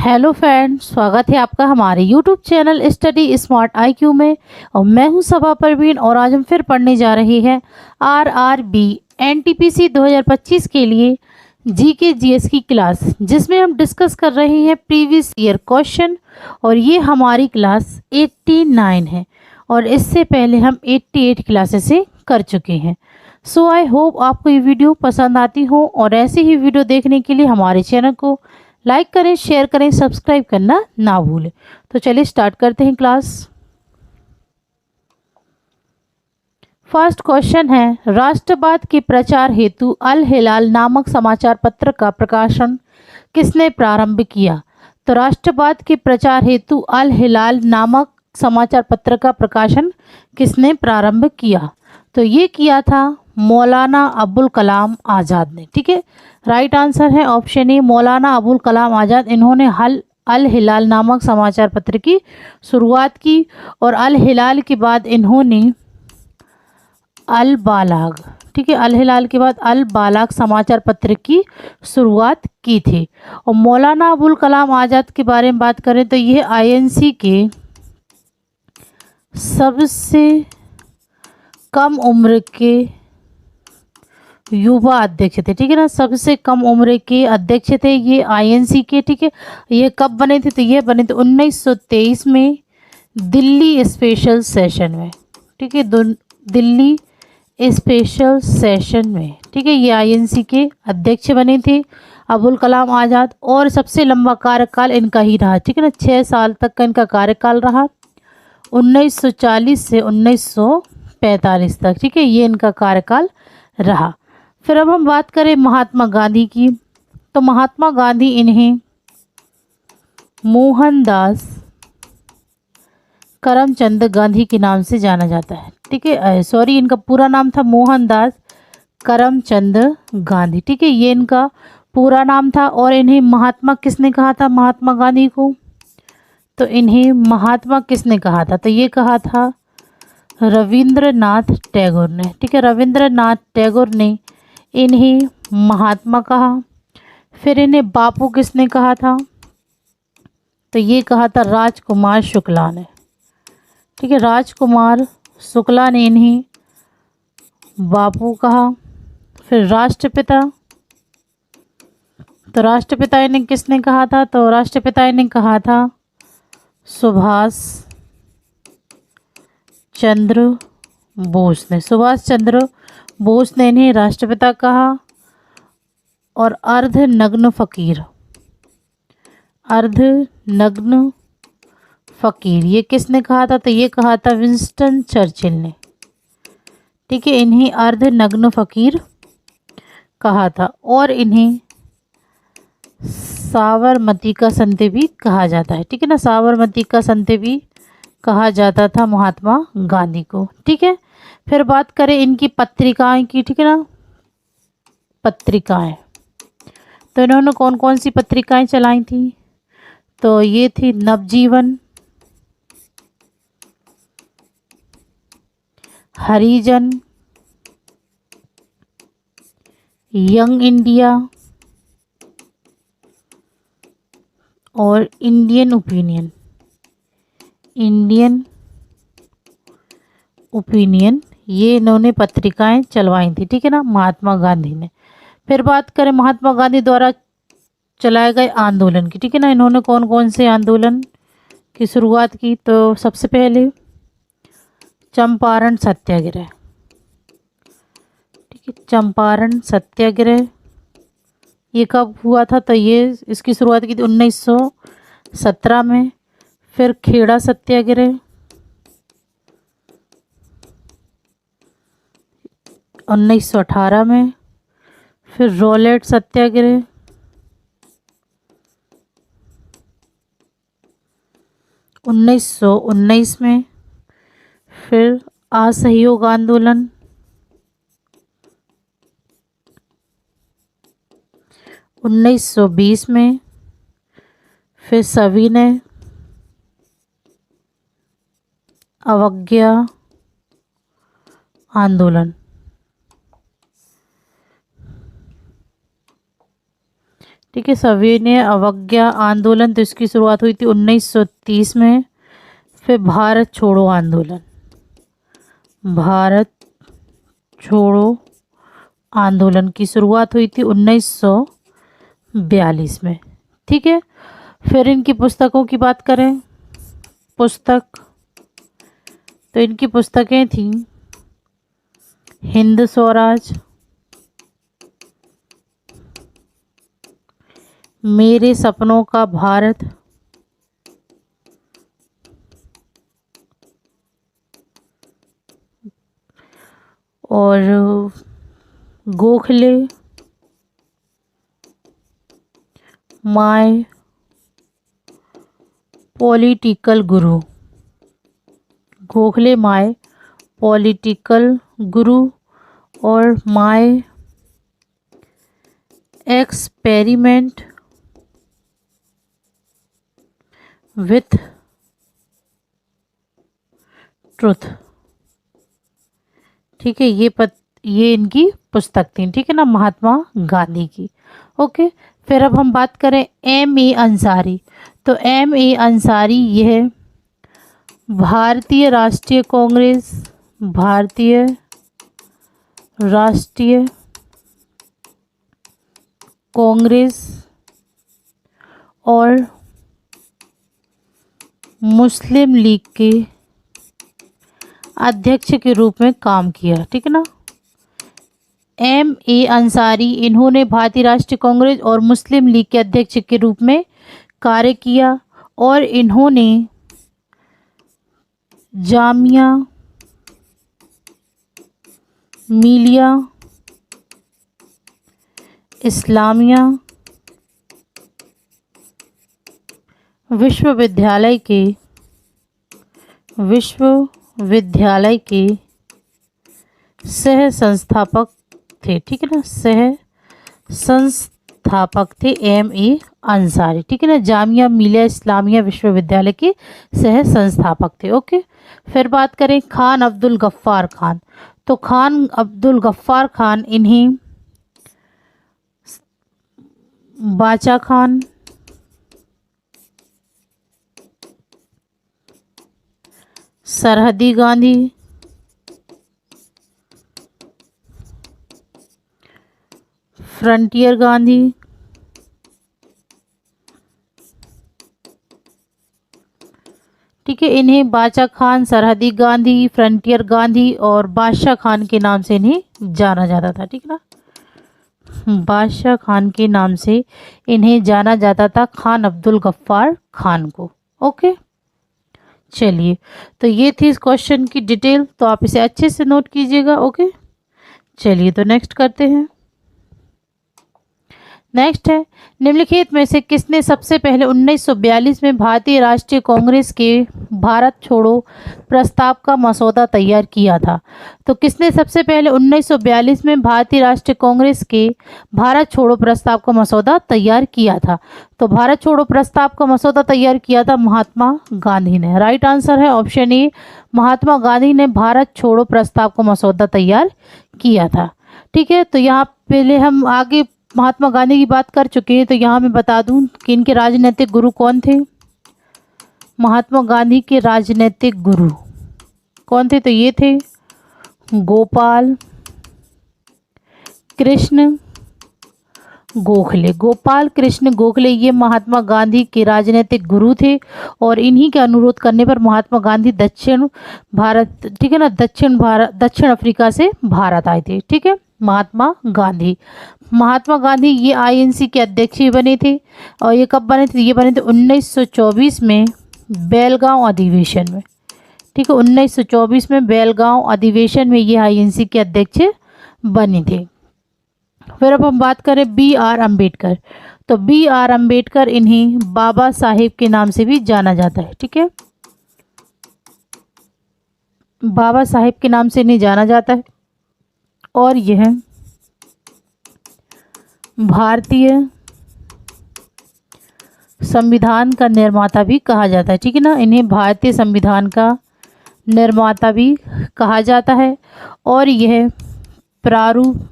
Hello friends, स्वागत है आपका हमारे YouTube channel study smart IQ में। और मैं हूं सबा परवीन और आज हम फिर पढ़ने जा रहे हैं आरआरबी एनटीपीसी 2025 के लिए जीके जीएस की क्लास, जिसमें हम डिस्कस कर रहे हैं प्रीवियस ईयर क्वेश्चन। और ये हमारी क्लास 89 है और इससे पहले हम 88 क्लासेस से कर चुके हैं। सो आई होप आपको ये वीडियो पसंद आती हो और ऐसे ही वीडियो देखने के लिए हमारे चैनल को लाइक करें, शेयर करें, सब्सक्राइब करना ना भूलें। तो चलिए स्टार्ट करते हैं क्लास। फर्स्ट क्वेश्चन है, राष्ट्रवाद के प्रचार हेतु अल हिलाल नामक समाचार पत्र का प्रकाशन किसने प्रारंभ किया? तो राष्ट्रवाद के प्रचार हेतु अल हिलाल नामक समाचार पत्र का प्रकाशन किसने प्रारंभ किया? तो ये किया था मौलाना अबुल कलाम आज़ाद ने। ठीक है, राइट आंसर है ऑप्शन ए, मौलाना अबुल कलाम आज़ाद। इन्होंने अल हिलाल नामक समाचार पत्र की शुरुआत की और अल हिलाल के बाद इन्होंने अल बालाग, ठीक है, अल हिलाल के बाद अल बालाग समाचार पत्र की शुरुआत की थी। और मौलाना अबुल कलाम आज़ाद के बारे में बात करें तो यह आईएनसी के सबसे कम उम्र के युवा अध्यक्ष थे। ठीक है ना, सबसे कम उम्र के अध्यक्ष थे ये आईएनसी के। ठीक है, ये कब बने थे? तो ये बने थे 1923 में दिल्ली स्पेशल सेशन में। ठीक है, दिल्ली स्पेशल सेशन में। ठीक है, ये आईएनसी के अध्यक्ष बने थे अबुल कलाम आज़ाद। और सबसे लंबा कार्यकाल इनका ही रहा। ठीक है ना, 6 साल तक का इनका कार्यकाल रहा, 1940 से 1945 तक। ठीक है, ये इनका कार्यकाल रहा। फिर अब हम बात करें महात्मा गांधी की, तो महात्मा गांधी इन्हें मोहनदास करमचंद गांधी के नाम से जाना जाता है। ठीक है, सॉरी, इनका पूरा नाम था मोहनदास करमचंद गांधी। ठीक है, ये इनका पूरा नाम था। और इन्हें महात्मा किसने कहा था? महात्मा गांधी को तो इन्हें महात्मा किसने कहा था? तो ये कहा था रविंद्रनाथ टैगोर ने। ठीक है, रविंद्रनाथ टैगोर ने इन्हें महात्मा कहा। फिर इन्हें बापू किसने कहा था? तो ये कहा था राजकुमार शुक्ला ने। ठीक है, राजकुमार शुक्ला ने इन्हें बापू कहा। फिर राष्ट्रपिता, तो राष्ट्रपिता इन्हें किसने कहा था? तो राष्ट्रपिता इन्हें कहा था सुभाष चंद्र बोस ने। सुभाष चंद्र बोस ने इन्हें राष्ट्रपिता कहा। और अर्धनग्न फकीर, अर्धनग्न फकीर ये किसने कहा था? तो ये कहा था विंस्टन चर्चिल ने। ठीक है, इन्हें अर्धनग्न फकीर कहा था। और इन्हें साबरमती का संत भी कहा जाता है। ठीक है ना, साबरमती का संत भी कहा जाता था महात्मा गांधी को। ठीक है, फिर बात करें इनकी पत्रिकाएं की। ठीक है ना, पत्रिकाएं, तो इन्होंने कौन कौन सी पत्रिकाएं चलाई थी? तो ये थी नवजीवन, हरिजन, यंग इंडिया और इंडियन ओपिनियन। इंडियन ओपिनियन, ये इन्होंने पत्रिकाएं चलवाई थी। ठीक है ना, महात्मा गांधी ने। फिर बात करें महात्मा गांधी द्वारा चलाए गए आंदोलन की। ठीक है ना, इन्होंने कौन कौन से आंदोलन की शुरुआत की? तो सबसे पहले चंपारण सत्याग्रह। ठीक है, चंपारण सत्याग्रह ये कब हुआ था? तो ये इसकी शुरुआत की थी 1917 में। फिर खेड़ा सत्याग्रह 1918 में। फिर रॉलेट सत्याग्रह 1919 में। फिर असहयोग आंदोलन 1920 में। फिर सविनय अवज्ञा आंदोलन। ठीक है। सविनय अवज्ञा आंदोलन, तो इसकी शुरुआत हुई थी 1930 में। फिर भारत छोड़ो आंदोलन, भारत छोड़ो आंदोलन की शुरुआत हुई थी 1942 में। ठीक है। फिर इनकी पुस्तकों की बात करें, पुस्तक, तो इनकी पुस्तकें थीं हिंद स्वराज, मेरे सपनों का भारत, और Gokhale, my political Guru, Gokhale my political गुरु, और माय एक्सपेरिमेंट विथ ट्रुथ। ठीक है। ये इनकी पुस्तक थी, ठीक है ना, महात्मा गांधी की। ओके। फिर अब हम बात करें M.A. अंसारी, तो M.A. अंसारी यह भारतीय राष्ट्रीय कांग्रेस, भारतीय राष्ट्रीय कांग्रेस और मुस्लिम लीग के अध्यक्ष के रूप में काम किया। ठीक है ना। M.A. अंसारी, इन्होंने भारतीय राष्ट्रीय कांग्रेस और मुस्लिम लीग के अध्यक्ष के रूप में कार्य किया, और इन्होंने जामिया मिलिया इस्लामिया विश्वविद्यालय के सह संस्थापक थे। ठीक है ना, सह संस्थापक थे M.A. अंसारी। ठीक है ना, जामिया मिलिया इस्लामिया विश्वविद्यालय के सह संस्थापक थे। ओके। फिर बात करें खान अब्दुल गफ्फार खान, तो खान अब्दुल गफ्फार खान, इन्हें बाचा खान, सरहदी गांधी, फ्रंटियर गांधी, ठीक है, इन्हें बाचा खान, सरहदी गांधी, फ्रंटियर गांधी और बादशाह खान के नाम से इन्हें जाना जाता था। ठीक है ना, बादशाह खान के नाम से इन्हें जाना जाता था, खान अब्दुल गफ्फार खान को। ओके। चलिए, तो ये थी इस क्वेश्चन की डिटेल, तो आप इसे अच्छे से नोट कीजिएगा। ओके। चलिए, तो नेक्स्ट करते हैं। नेक्स्ट है, निम्नलिखित में से किसने सबसे पहले 1942 में भारतीय राष्ट्रीय कांग्रेस के भारत छोड़ो प्रस्ताव का मसौदा तैयार किया था? तो किसने सबसे पहले 1942 में भारतीय राष्ट्रीय कांग्रेस के भारत छोड़ो प्रस्ताव का मसौदा तैयार किया था? तो भारत छोड़ो प्रस्ताव का मसौदा तैयार किया था महात्मा गांधी ने। राइट आंसर है ऑप्शन ए, महात्मा गांधी ने भारत छोड़ो प्रस्ताव का मसौदा तैयार किया था। ठीक है, तो यहाँ पहले हम आगे महात्मा गांधी की बात कर चुके हैं, तो यहाँ मैं बता दूं कि इनके राजनीतिक गुरु कौन थे। महात्मा गांधी के राजनीतिक गुरु कौन थे? तो ये थे गोपाल कृष्ण गोखले। गोपाल कृष्ण गोखले ये महात्मा गांधी के राजनीतिक गुरु थे, और इन्हीं के अनुरोध करने पर महात्मा गांधी दक्षिण भारत, ठीक है ना, दक्षिण अफ्रीका से भारत आए थे। ठीक है, महात्मा गांधी ये INC के अध्यक्ष भी बने थे, और ये कब बने थे? ये बने थे 1924 में बेलगांव अधिवेशन में। ठीक है, 1924 में बेलगांव अधिवेशन में ये INC के अध्यक्ष बने थे। फिर अब हम बात करें BR अम्बेडकर, तो BR अम्बेडकर, इन्हें बाबा साहेब के नाम से भी जाना जाता है। ठीक है, बाबा साहेब के नाम से इन्हें जाना जाता है, और यह भारतीय संविधान का निर्माता भी कहा जाता है। ठीक है ना, इन्हें भारतीय संविधान का निर्माता भी कहा जाता है, और यह प्रारूप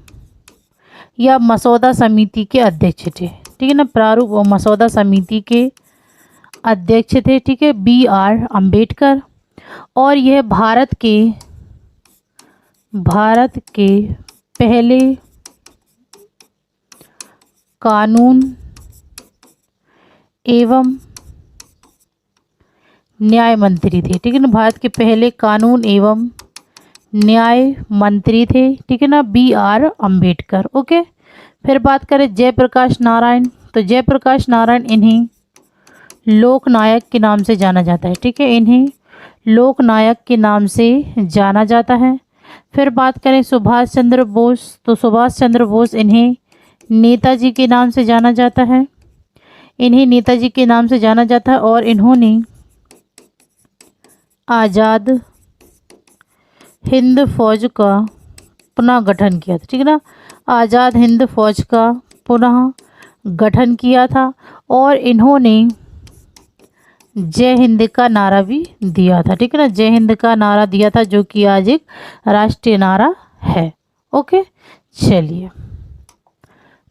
या मसौदा समिति के अध्यक्ष थे। ठीक है ना, प्रारूप और मसौदा समिति के अध्यक्ष थे, ठीक है, BR अम्बेडकर। और यह भारत के पहले कानून एवं न्याय मंत्री थे, ठीक है ना, भारत के पहले कानून एवं न्याय मंत्री थे, ठीक है ना, BR अम्बेडकर। ओके, फिर बात करें जयप्रकाश नारायण, तो जयप्रकाश नारायण इन्हें लोकनायक के नाम से जाना जाता है, ठीक है, इन्हें लोकनायक के नाम से जाना जाता है। फिर बात करें सुभाष चंद्र बोस, तो सुभाष चंद्र बोस इन्हें नेताजी के नाम से जाना जाता है, इन्हें नेताजी के नाम से जाना जाता है। और इन्होंने आज़ाद हिंद फौज का पुनः गठन किया था, ठीक है ना, आज़ाद हिंद फौज का पुनः गठन किया था। और इन्होंने जय हिंद का नारा भी दिया था, ठीक है ना, जय हिंद का नारा दिया था, जो कि आज एक राष्ट्रीय नारा है। ओके, चलिए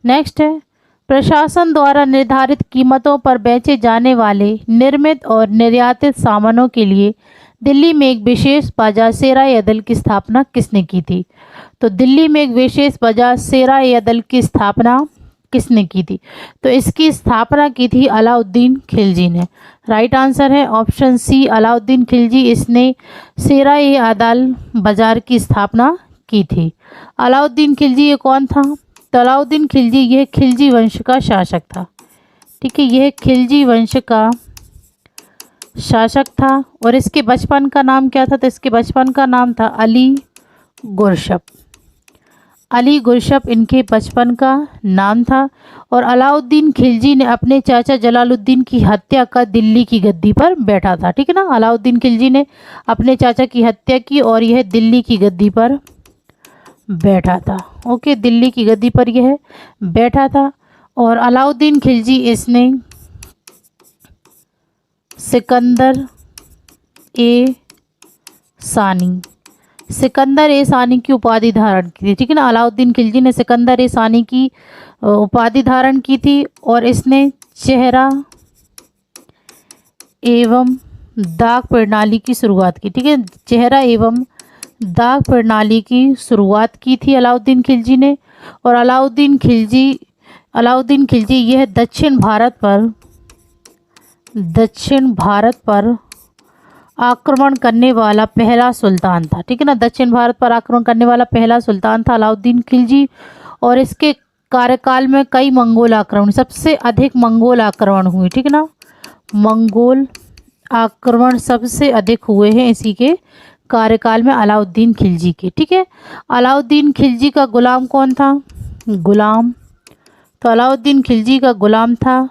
नेक्स्ट है, प्रशासन द्वारा निर्धारित कीमतों पर बेचे जाने वाले निर्मित और निर्यातित सामानों के लिए दिल्ली में एक विशेष बाजार सेरा-ए-अदल की स्थापना किसने की थी? तो दिल्ली में एक विशेष बाजार सेरा-ए-अदल की स्थापना किसने की थी? तो इसकी स्थापना की थी अलाउद्दीन खिलजी ने। राइट आंसर है ऑप्शन सी, अलाउद्दीन खिलजी, इसने सेरा-ए-अदल बाजार की स्थापना की थी। अलाउद्दीन खिलजी ये कौन था? तो अलाउद्दीन खिलजी यह खिलजी वंश का शासक था, ठीक है, यह खिलजी वंश का शासक था। और इसके बचपन का नाम क्या था? तो इसके बचपन का नाम था अली गुरशप। अली गुरशप इनके बचपन का नाम था। और अलाउद्दीन खिलजी ने अपने चाचा जलालुद्दीन की हत्या कर दिल्ली की गद्दी पर बैठा था, ठीक है ना, अलाउद्दीन खिलजी ने अपने चाचा की हत्या की और यह दिल्ली की गद्दी पर बैठा था। ओके, दिल्ली की गद्दी पर यह बैठा था। और अलाउद्दीन खिलजी इसने सिकंदर ए सानी की उपाधि धारण की थी, ठीक है ना, अलाउद्दीन खिलजी ने सिकंदर ए सानी की उपाधि धारण की थी। और इसने चेहरा एवं दाग प्रणाली की शुरुआत की, ठीक है, चेहरा एवं दाग प्रणाली की शुरुआत की थी अलाउद्दीन खिलजी ने। और अलाउद्दीन खिलजी यह दक्षिण भारत पर आक्रमण करने वाला पहला सुल्तान था, ठीक है ना, दक्षिण भारत पर आक्रमण करने वाला पहला सुल्तान था अलाउद्दीन खिलजी। और इसके कार्यकाल में कई मंगोल आक्रमण, सबसे अधिक मंगोल आक्रमण हुए, ठीक है ना, मंगोल आक्रमण सबसे अधिक हुए हैं इसी के कार्यकाल में अलाउद्दीन खिलजी के, ठीक है। अलाउद्दीन खिलजी का गुलाम कौन था? तो अलाउद्दीन खिलजी का गुलाम था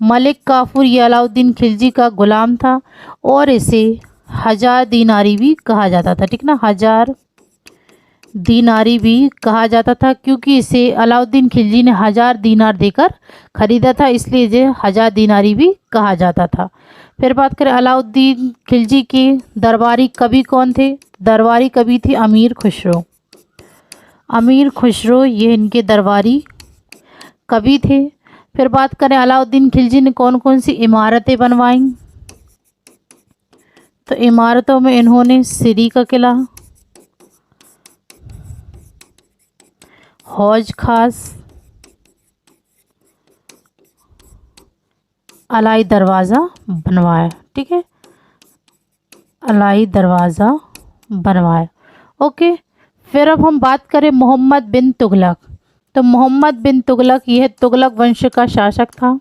मलिक काफूर ये अलाउद्दीन खिलजी का गुलाम था। और इसे 1000 दीनारी भी कहा जाता था, ठीक ना, 1000 दीनारी भी कहा जाता था, क्योंकि इसे अलाउद्दीन खिलजी ने 1000 दीनार देकर खरीदा था, इसलिए इसे 1000 दीनारी भी कहा जाता था। फिर बात करें अलाउद्दीन खिलजी के दरबारी कवि कौन थे? दरबारी कवि थे अमीर खुसरो ये इनके दरबारी कवि थे। फिर बात करें अलाउद्दीन खिलजी ने कौन कौन सी इमारतें बनवाई? तो इमारतों में इन्होंने सिरी का किला, हौज खास, अलाई दरवाज़ा बनवाया, ठीक है, अलाई दरवाज़ा बनवाया। ओके, फिर अब हम बात करें मोहम्मद बिन तुगलक। तो मोहम्मद बिन तुगलक यह तुगलक वंश का शासक था,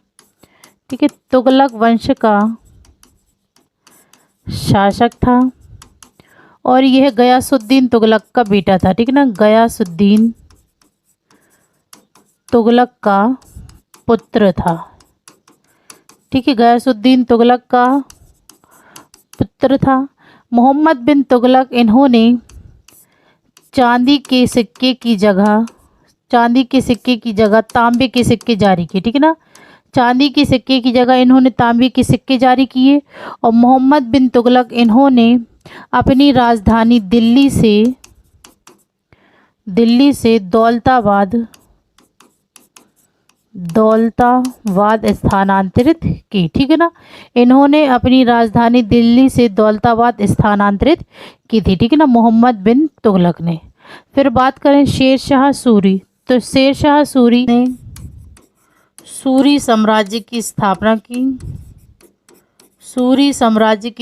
ठीक है, तुगलक वंश का शासक था। और यह गयासुद्दीन तुगलक का बेटा था, ठीक है ना, गयासुद्दीन तुगलक का पुत्र था, ठीक है, गयासुद्दीन तुगलक का पुत्र था। मोहम्मद बिन तुगलक इन्होंने चांदी के सिक्के की जगह तांबे के सिक्के जारी किए, ठीक है ना, चांदी के सिक्के की जगह इन्होंने तांबे के सिक्के जारी किए। और मोहम्मद बिन तुगलक इन्होंने अपनी राजधानी दिल्ली से दौलताबाद स्थानांतरित की। ठीक है ना, इन्होंने अपनी राजधानी दिल्ली से दौलताबाद स्थानांतरित की थी। ठीक है ना, मोहम्मद बिन तुगलक ने। फिर बात करें शेरशाह सूरी, तो शेरशाह सूरी ने सूरी साम्राज्य की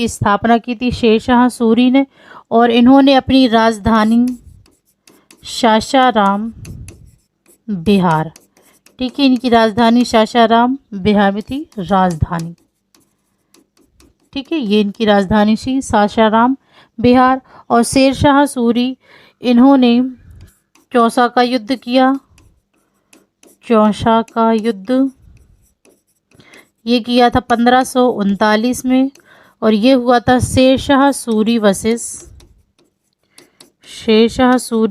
स्थापना की थी शेरशाह सूरी ने, और इन्होंने अपनी राजधानी सासाराम बिहार, ठीक है, इनकी राजधानी सासाराम बिहार में थी राजधानी। ठीक है, ये इनकी राजधानी थी सासाराम बिहार। और शेरशाह सूरी इन्होंने चौसा का युद्ध किया। चौसा का युद्ध ये किया था 1539 में, और ये हुआ था शेरशाह सूरी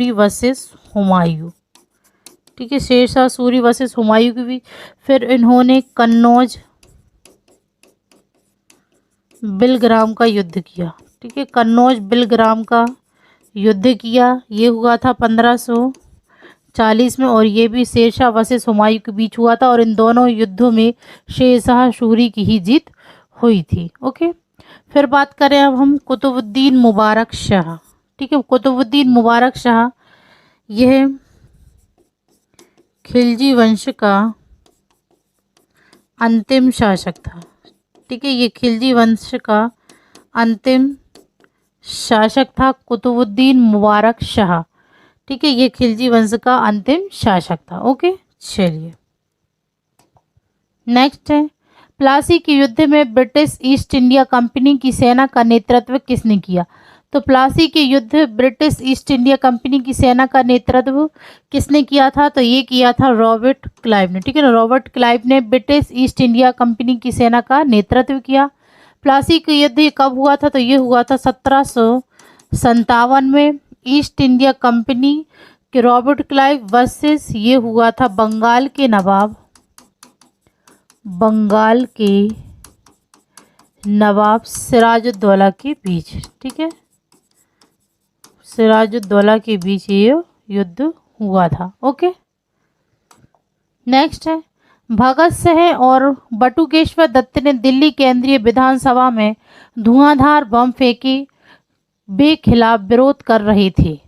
वर्सेस हुमायूं। ठीक है, शेरशाह सूरी वर्सेस हुमायूं की भी। फिर इन्होंने कन्नौज बिलग्राम का युद्ध किया। ठीक है, कन्नौज बिलग्राम का युद्ध किया, ये हुआ था 1540 में, और ये भी शेरशाह वर्सेस हुमायूं के बीच हुआ था, और इन दोनों युद्धों में शेरशाह सूरी की ही जीत हुई थी। ओके, फिर बात करें अब हम कुतुबुद्दीन मुबारक शाह। ठीक है, कुतुबुद्दीन मुबारक शाह यह खिलजी वंश का अंतिम शासक था। ठीक है, ये खिलजी वंश का अंतिम शासक था कुतुबुद्दीन मुबारक शाह। ठीक है, ये खिलजी वंश का अंतिम शासक था। ओके, चलिए नेक्स्ट है, प्लासी के युद्ध में ब्रिटिश ईस्ट इंडिया कंपनी की सेना का नेतृत्व किसने किया? तो प्लासी के युद्ध ब्रिटिश ईस्ट इंडिया कंपनी की सेना का नेतृत्व किसने किया था? तो ये किया था रॉबर्ट क्लाइव ने। ठीक है ना, रॉबर्ट क्लाइव ने ब्रिटिश ईस्ट इंडिया कंपनी की सेना का नेतृत्व किया। प्लासी का युद्ध ये कब हुआ था? तो ये हुआ था 1757 में। ईस्ट इंडिया कंपनी के रॉबर्ट क्लाइव वर्सेस ये हुआ था बंगाल के नवाब सिराजुद्दौला के बीच। ठीक है, सिराजुद्दौला के बीच ये युद्ध हुआ था। ओके, नेक्स्ट है, भगत सिंह और बटुकेश्वर दत्त ने दिल्ली केंद्रीय विधानसभा में धुआंधार बम फेंके बेखिलाफ विरोध कर रहे थे।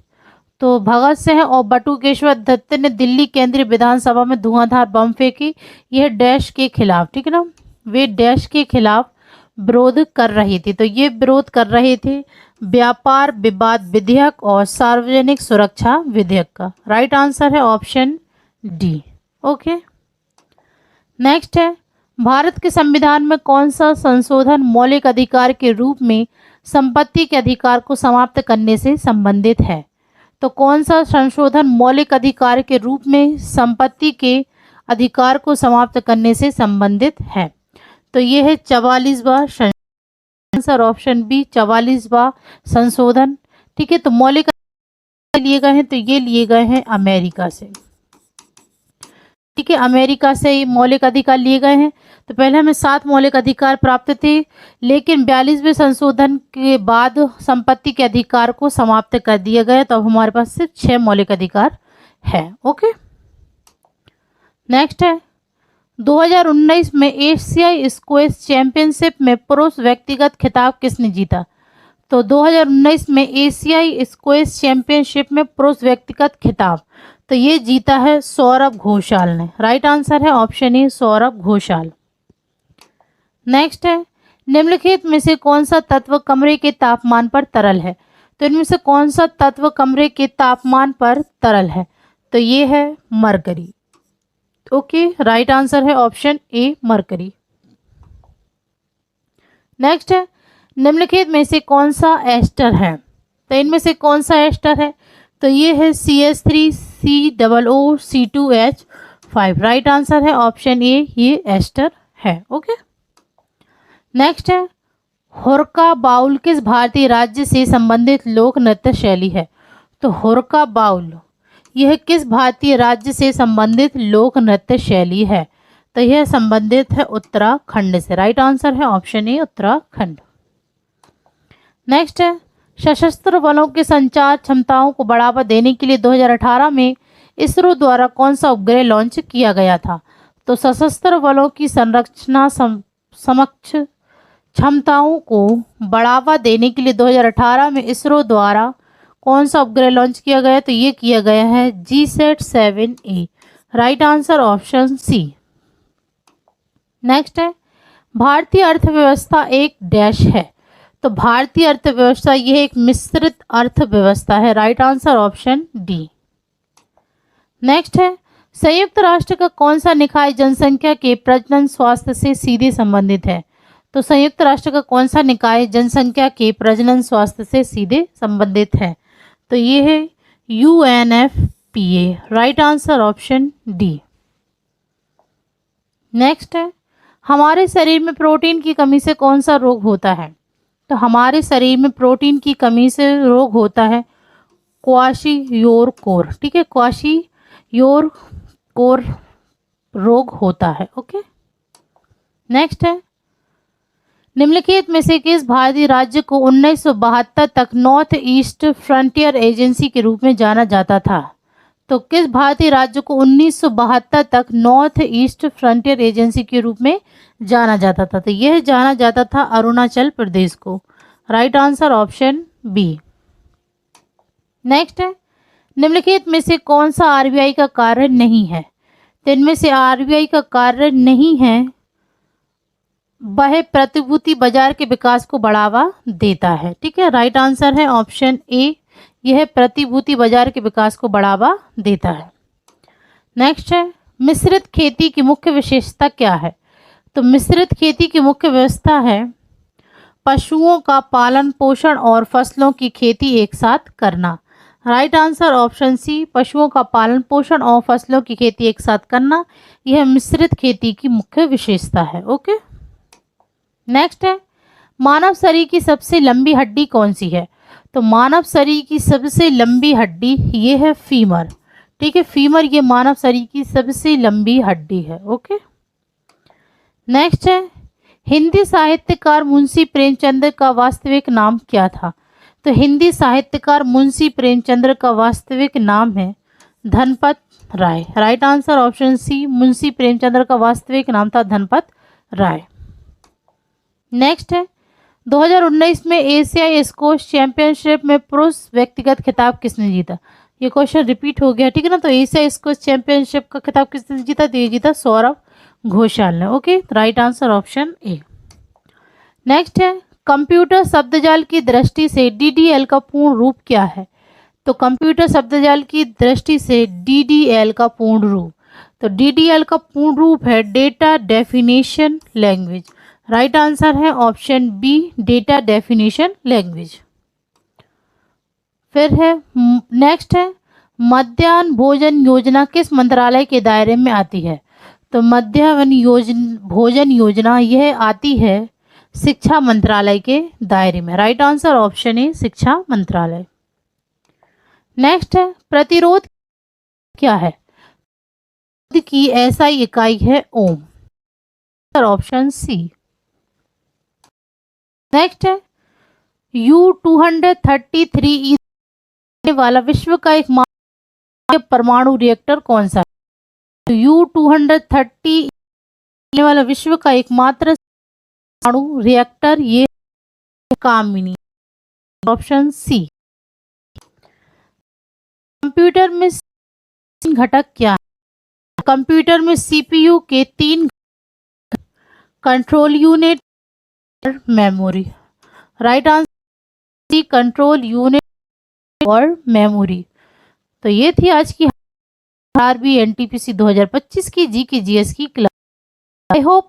तो भगत सिंह और बटुकेश्वर दत्त ने दिल्ली केंद्रीय विधानसभा में धुआंधार बम फेंके, यह डैश के खिलाफ। ठीक है ना, वे डैश के खिलाफ विरोध कर रहे थे। तो ये विरोध कर रहे थे व्यापार विवाद विधेयक और सार्वजनिक सुरक्षा विधेयक का। राइट आंसर है ऑप्शन डी। ओके, नेक्स्ट है, भारत के संविधान में कौन सा संशोधन मौलिक अधिकार के रूप में संपत्ति के अधिकार को समाप्त करने से संबंधित है? तो कौन सा संशोधन मौलिक अधिकार के रूप में संपत्ति के अधिकार को समाप्त करने से संबंधित है? तो ये है 44वां आंसर ऑप्शन बी, 44वां संशोधन। ठीक है, तो मौलिक लिए गए हैं, तो ये लिए गए हैं अमेरिका से। ठीक है, अमेरिका से ये मौलिक अधिकार लिए गए हैं। तो पहले हमें 7 मौलिक अधिकार प्राप्त थे, लेकिन 42वें संशोधन के बाद संपत्ति के अधिकार को समाप्त कर दिया गया, तो अब हमारे पास सिर्फ 6 मौलिक अधिकार है। ओके, नेक्स्ट है, 2019 में एशियाई स्क्वैश चैंपियनशिप में पुरुष व्यक्तिगत खिताब किसने जीता? तो 2019 में एशियाई स्क्वैश चैंपियनशिप में पुरुष व्यक्तिगत खिताब तो ये जीता है सौरभ घोषाल ने। राइट आंसर है option A, Saurabh Ghoshal. Next है, निम्नलिखित में से कौन सा तत्व कमरे के तापमान पर तरल है? तो इनमें से कौन सा तत्व कमरे के तापमान पर तरल है? तो ये है मरकरी। ओके, राइट आंसर है ऑप्शन ए, मरकरी। नेक्स्ट है, निम्नलिखित में से कौन सा एस्टर है? तो इनमें से कौन सा एस्टर है? तो ये है CH3COO2H5। राइट आंसर है ऑप्शन ए, ये एस्टर है। ओके, नेक्स्ट है, हुरका बाउल किस भारतीय राज्य से संबंधित लोक नृत्य शैली है? तो हुरका बाउल यह किस भारतीय राज्य से संबंधित लोक नृत्य शैली है? तो यह संबंधित है उत्तराखंड से। राइट आंसर है ऑप्शन ए, उत्तराखंड। नेक्स्ट है, सशस्त्र बलों के संचार क्षमताओं को बढ़ावा देने के लिए 2018 में इसरो द्वारा कौन सा उपग्रह लॉन्च किया गया था? तो सशस्त्र बलों की संरचना समक्ष क्षमताओं को बढ़ावा देने के लिए 2018 में इसरो द्वारा कौन सा उपग्रह लॉन्च किया गया? तो ये किया गया है GSAT-7A। Right answer option C. Next है, भारतीय अर्थव्यवस्था एक डैश है। तो भारतीय अर्थव्यवस्था यह एक मिश्रित अर्थव्यवस्था है। Right answer option D. Next है, संयुक्त राष्ट्र का कौन सा निकाय जनसंख्या के प्रजनन स्वास्थ्य से सीधे संबंधित है? तो संयुक्त राष्ट्र का कौन सा निकाय जनसंख्या के प्रजनन स्वास्थ्य से सीधे संबंधित है? तो ये है UNFPA। Right answer option D. Next है, हमारे शरीर में प्रोटीन की कमी से कौन सा रोग होता है? तो हमारे शरीर में प्रोटीन की कमी से रोग होता है क्वाशियोरकोर। ठीक है, क्वाशियोरकोर रोग होता है। ओके। नेक्स्ट है, निम्नलिखित में से किस भारतीय राज्य को 1972 तक नॉर्थ ईस्ट फ्रंटियर एजेंसी के रूप में जाना जाता था? तो किस भारतीय राज्य को 1972 तक नॉर्थ ईस्ट फ्रंटियर एजेंसी के रूप में जाना जाता था? तो यह जाना जाता था अरुणाचल प्रदेश को। Right answer option B. Next है, निम्नलिखित में से कौन सा RBI का कार्य नहीं है? तो इनमें से RBI का कार्य नहीं है वह प्रतिभूति बाजार के विकास को बढ़ावा देता है। ठीक है, राइट आंसर है ऑप्शन ए, यह प्रतिभूति बाजार के विकास को बढ़ावा देता है। नेक्स्ट है, मिश्रित खेती की मुख्य विशेषता क्या है? तो मिश्रित खेती की मुख्य व्यवस्था है पशुओं का पालन पोषण और फसलों की खेती एक साथ करना। राइट आंसर ऑप्शन सी, पशुओं का पालन पोषण और फसलों की खेती एक साथ करना, यह मिश्रित खेती की मुख्य विशेषता है। ओके। नेक्स्ट है, मानव शरीर की सबसे लंबी हड्डी कौन सी है? तो मानव शरीर की सबसे लंबी हड्डी ये है फीमर। ठीक है, फीमर ये मानव शरीर की सबसे लंबी हड्डी है। ओके। नेक्स्ट है, हिंदी साहित्यकार मुंशी प्रेमचंद का वास्तविक नाम क्या था? तो हिंदी साहित्यकार मुंशी प्रेमचंद का वास्तविक नाम है Dhanpat Rai. Right answer option C, Munshi Premchand का वास्तविक नाम था धनपत राय। नेक्स्ट है, 2019 में एशियाई स्क्वैश चैंपियनशिप में पुरुष व्यक्तिगत खिताब किसने जीता? ये क्वेश्चन रिपीट हो गया। ठीक है ना, तो एशियाई स्क्वैश चैंपियनशिप का खिताब किसने जीता? तो ये जीता सौरभ घोषाल ने। Okay, right answer option A. Next है, कंप्यूटर शब्दजाल की दृष्टि से DDL का पूर्ण रूप क्या है? तो कंप्यूटर शब्दजाल की दृष्टि से DDL का पूर्ण रूप, तो DDL का पूर्ण रूप है data definition language. Right answer है option B, data definition language. फिर है नेक्स्ट है, मध्याह्न भोजन योजना किस मंत्रालय के दायरे में आती है? तो मध्याह्न भोजन योजना यह आती है शिक्षा मंत्रालय के दायरे में। राइट आंसर ऑप्शन ए, शिक्षा मंत्रालय। नेक्स्ट है, प्रतिरोध क्या है? की SI इकाई है ओम। Option C. नेक्स्ट है, U-233E वाला विश्व का एक परमाणु रिएक्टर कौन सा है? तो U-230 वाला विश्व का एकमात्र परमाणु रिएक्टर ये कामिनी। Option C. कंप्यूटर में घटक क्या है? कंप्यूटर में CPU के 3 control unit, memory. Right answer control unit और मेमोरी। तो ये थी आज की RBI NTPC 2025 की GK GS की क्लास। I hope